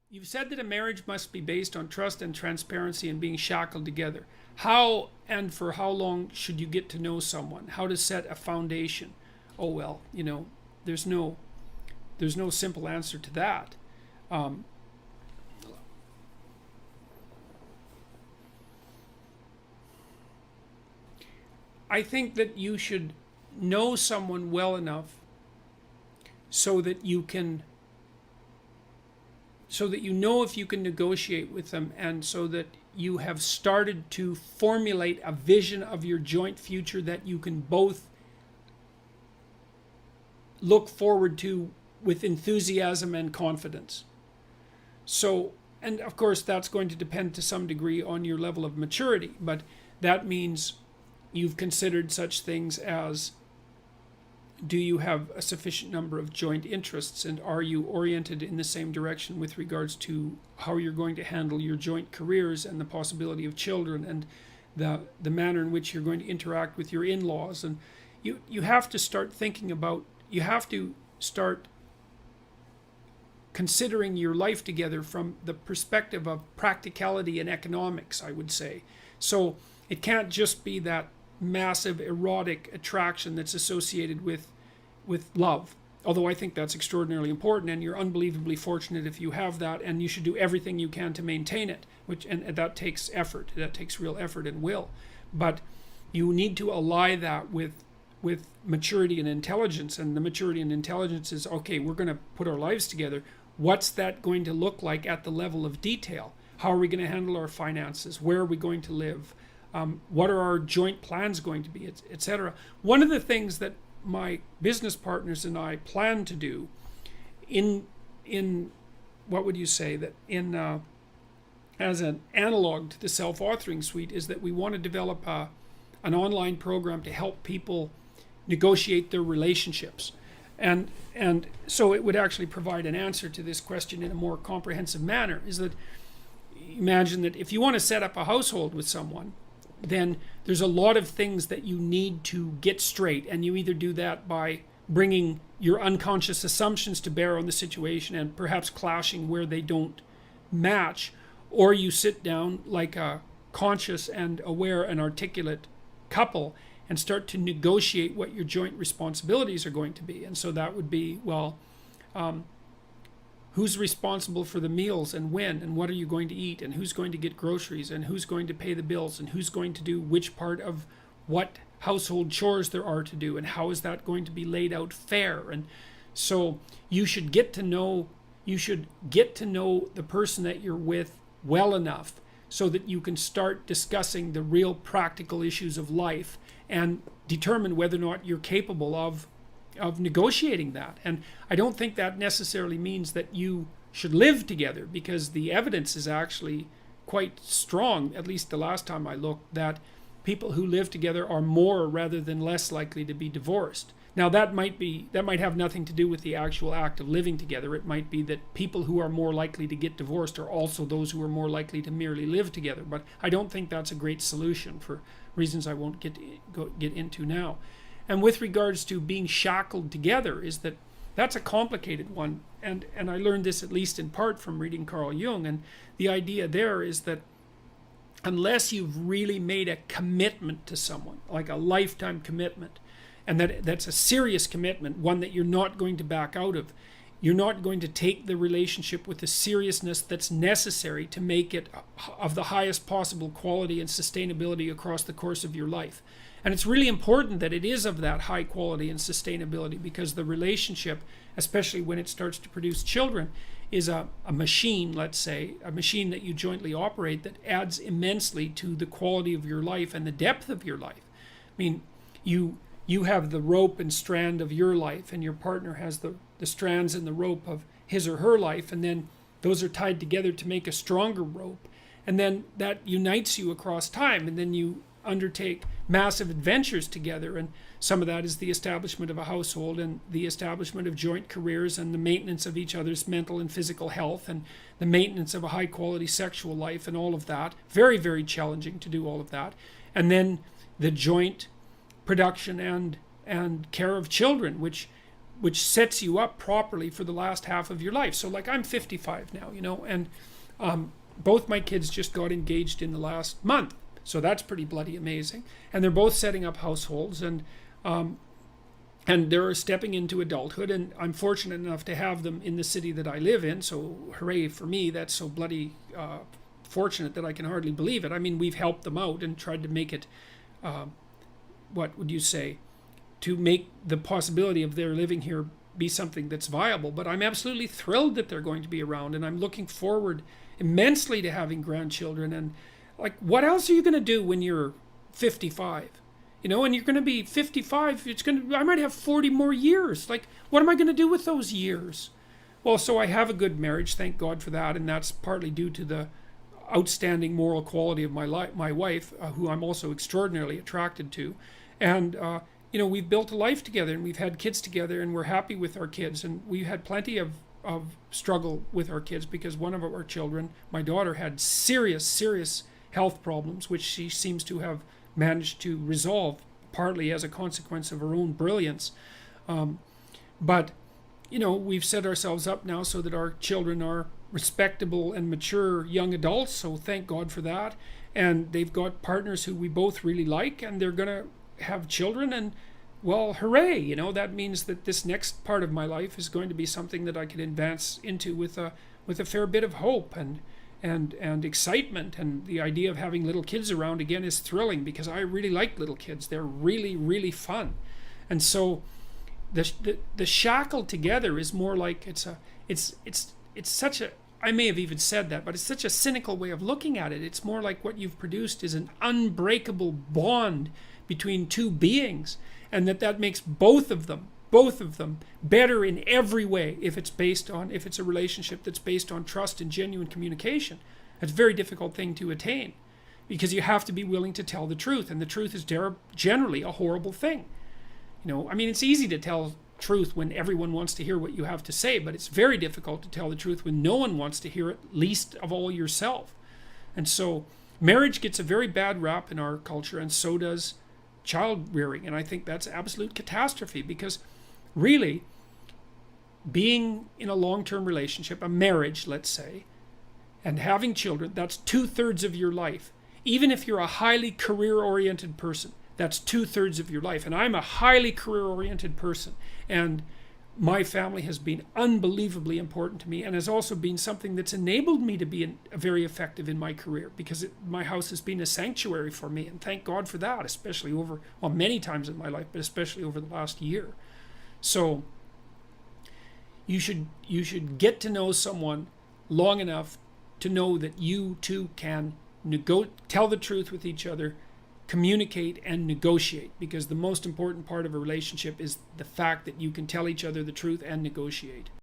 You've said that a marriage must be based on trust and transparency and being shackled together. How and for how long should you get to know someone? How to set a foundation? Oh well, there's no simple answer to that. Um, I think that you should know someone well enough so that you can so that you know if you can negotiate with them, and so that you have started to formulate a vision of your joint future that you can both look forward to with enthusiasm and confidence. So, and of course, that's going to depend to some degree on your level of maturity, but that means you've considered such things as, do you have a sufficient number of joint interests, and are you oriented in the same direction with regards to how you're going to handle your joint careers and the possibility of children, and the manner in which you're going to interact with your in-laws. And you have to start thinking about, you have to start considering your life together from the perspective of practicality and economics, I would say. So it can't just be that massive erotic attraction that's associated with love, although I think that's extraordinarily important, and you're unbelievably fortunate if you have that, and you should do everything you can to maintain it, and that takes effort, that takes real effort and will. But you need to ally that with maturity and intelligence, and the maturity and intelligence is, okay, we're going to put our lives together. What's that going to look like at the level of detail? How are we going to handle our finances? Where are we going to live? What are our joint plans going to be, etc. One of the things that my business partners and I plan to do in what would you say, that in as an analog to the self-authoring suite, is that we want to develop an online program to help people negotiate their relationships. And so it would actually provide an answer to this question in a more comprehensive manner, is that imagine that if you want to set up a household with someone, then there's a lot of things that you need to get straight, and you either do that by bringing your unconscious assumptions to bear on the situation and perhaps clashing where they don't match, or you sit down like a conscious and aware and articulate couple and start to negotiate what your joint responsibilities are going to be. And so that would be, well, who's responsible for the meals and when, and what are you going to eat, and who's going to get groceries, and who's going to pay the bills, and who's going to do which part of what household chores there are to do, and how is that going to be laid out fair. And so you should get to know the person that you're with well enough so that you can start discussing the real practical issues of life and determine whether or not you're capable of negotiating that. And I don't think that necessarily means that you should live together, because the evidence is actually quite strong, at least the last time I looked, that people who live together are more rather than less likely to be divorced. Now that might have nothing to do with the actual act of living together. It might be that people who are more likely to get divorced are also those who are more likely to merely live together. But I don't think that's a great solution for reasons I won't get into now. And with regards to being shackled together, is that that's a complicated one. And I learned this at least in part from reading Carl Jung. And the idea there is that unless you've really made a commitment to someone, like a lifetime commitment, and that's a serious commitment, one that you're not going to back out of, you're not going to take the relationship with the seriousness that's necessary to make it of the highest possible quality and sustainability across the course of your life. And it's really important that it is of that high quality and sustainability, because the relationship, especially when it starts to produce children, is a machine, let's say, a machine that you jointly operate, that adds immensely to the quality of your life and the depth of your life. I mean, you have the rope and strand of your life, and your partner has the strands and the rope of his or her life, and then those are tied together to make a stronger rope, and then that unites you across time, and then you undertake massive adventures together. And some of that is the establishment of a household, and the establishment of joint careers, and the maintenance of each other's mental and physical health, and the maintenance of a high quality sexual life, and all of that. Very, very challenging to do all of that. And then the joint production and care of children, which which sets you up properly for the last half of your life. So like I'm 55 now, and both my kids just got engaged in the last month. So that's pretty bloody amazing. And they're both setting up households, and they're stepping into adulthood, and I'm fortunate enough to have them in the city that I live in. So hooray for me. That's so bloody fortunate that I can hardly believe it. I mean, we've helped them out and tried to make it, what would you say, to make the possibility of their living here be something that's viable. But I'm absolutely thrilled that they're going to be around, and I'm looking forward immensely to having grandchildren. And like, what else are you going to do when you're 55? And you're going to be 55. I might have 40 more years. Like, what am I going to do with those years? Well, so I have a good marriage, thank God for that, and that's partly due to the outstanding moral quality of my wife, who I'm also extraordinarily attracted to. And we've built a life together, and we've had kids together, and we're happy with our kids. And we've had plenty of struggle with our kids, because one of our children, my daughter, had serious health problems, which she seems to have managed to resolve, partly as a consequence of her own brilliance. But we've set ourselves up now so that our children are respectable and mature young adults, so thank God for that. And they've got partners who we both really like, and they're going to have children, and well, hooray, that means that this next part of my life is going to be something that I can advance into with a fair bit of hope and excitement. And the idea of having little kids around again is thrilling, because I really like little kids. They're really fun. And so the shackled together is more like it's such a, I may have even said that, but it's such a cynical way of looking at it. It's more like what you've produced is an unbreakable bond between two beings, and that makes both of them better in every way if it's a relationship that's based on trust and genuine communication. It's a very difficult thing to attain, because you have to be willing to tell the truth, and the truth is generally a horrible thing. I mean, it's easy to tell truth when everyone wants to hear what you have to say, but it's very difficult to tell the truth when no one wants to hear it, least of all yourself. And so marriage gets a very bad rap in our culture, and so does child rearing. And I think that's absolute catastrophe, because really, being in a long-term relationship, a marriage, let's say, and having children, that's 2/3 of your life. Even if you're a highly career-oriented person, that's 2/3 of your life. And I'm a highly career-oriented person, and my family has been unbelievably important to me, and has also been something that's enabled me to be very effective in my career, because my house has been a sanctuary for me, and thank God for that, especially many times in my life, but especially over the last year. So you should get to know someone long enough to know that you two can tell the truth with each other, communicate, and negotiate, because the most important part of a relationship is the fact that you can tell each other the truth and negotiate.